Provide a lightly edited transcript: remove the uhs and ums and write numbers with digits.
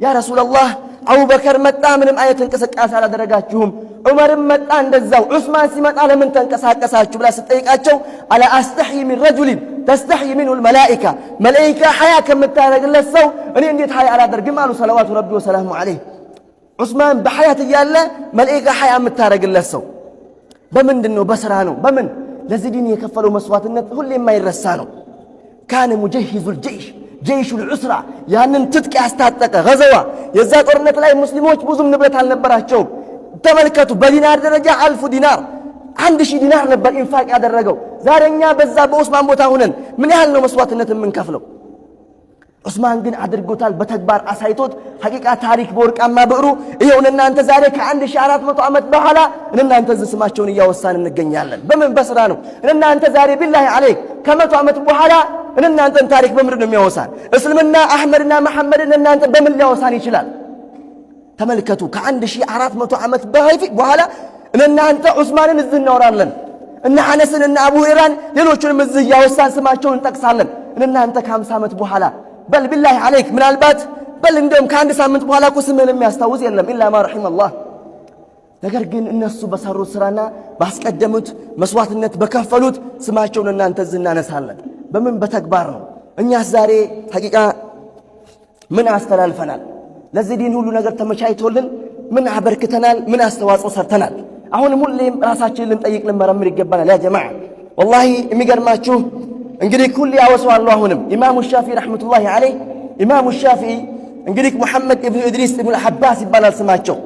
ያ ረሱላላህ አቡበከር መጣ ምንም አይነት እንቅስቃሴ አላደረጋችሁም፣ ዑመርም መጣ እንደዛው፣ ዑስማን ሲመጣ ለምን ተንቀሳቀሳችሁ ብላ ስትጠይቃቸው አላ አስተሕይ ሚን ረጁሊን ተስተሕይ ሚንሁ ልመላኢካ መላኢካ ሐያ ከምታደርግለት ሰው እኔ እንዴት ሐያ አላደርግም አሉ ሰለዋቱ ረቢ ወሰላሙ ዐለይህ። ዑስማን በሐያት እያለ መላኢካ ሐያ የምታደርግለት ሰው በምንድን ነው? በሥራ ነው። በምን? ለዚህ ዲን የከፈለው መስዋዕትነት ሁሌ የማይረሳ ነው። ካነ ሙጀሂዙል ጀይሽ ጀይሹል ዑስራ ያንን ትጥቅ ያስታጠቀ ገዘዋ የዛ ጦርነት ላይ ሙስሊሞች ብዙም ንብረት አልነበራቸውም። ተመልከቱ፣ በዲናር ደረጃ 1000 ዲናር 1000 ዲናር ነበር ኢንፋቅ ያደረገው። ዛሬኛ በዛ በዑስማን ቦታ ሆነን ምን ያህል ነው መስዋዕትነት የምንከፍለው? ዑስማን ግን አድርጎታል፣ በተግባር አሳይቶት ሐቂቃ ታሪክ በወርቃማ ብዕሩ ይሄው እናንተ ዛሬ ከ1400 ዓመት በኋላ እናንተ ስማቸውን እያወሳን እንገኛለን። በምን? በሥራ ነው። እናንተ ዛሬ ቢላሂ አለይክ ከ100 ዓመት በኋላ እናንተን ታሪክ በምንድን ነው የሚያወሳን? እስልምና አህመድና መሐመድን እናንተ በምን ሊያወሳን ይችላል? ተመልከቱ፣ ከ1400 ዓመት በኋላ እናንተ ዑስማንን እዚህ እናወራለን፣ እነ አነስን እነ አቡ ሁረይራን ሌሎቹንም እዚህ እያወሳን ስማቸውን እንጠቅሳለን። እናንተ ከ50 ዓመት በኋላ በል ቢላሂ አለይክ ምናልባት በል እንደውም ከአንድ ሳምንት በኋላ እኮ ስምህን የሚያስታውስ የለም ኢላ ማ ረሒመ አላህ። ነገር ግን እነሱ በሰሩት ሥራና ባስቀደሙት መስዋዕትነት በከፈሉት ስማቸውን እናንተ እዚህ እናነሳለን። በምን? በተግባር ነው። እኛስ ዛሬ ሐቂቃ ምን አስተላልፈናል? ለዚህ ዲን ሁሉ ነገር ተመቻችቶልን ምን አበርክተናል? ምን አስተዋጽኦ ሰርተናል? አሁንም ሁሌም ራሳችንን ልንጠይቅ ልንመረምር ይገባናል። ያ ጀማዓ ወላሂ የሚገርማችሁ እንግዲህ ኩል ያወሰዋለሁ። አሁንም ኢማሙ ሻፊዒ ረሕመቱላሂ ዐለይህ ኢማሙ ሻፊዒ እንግዲህ ሙሐመድ ኢብኑ ኢድሪስ ኢብኑ አልዓባስ ይባላል ስማቸው።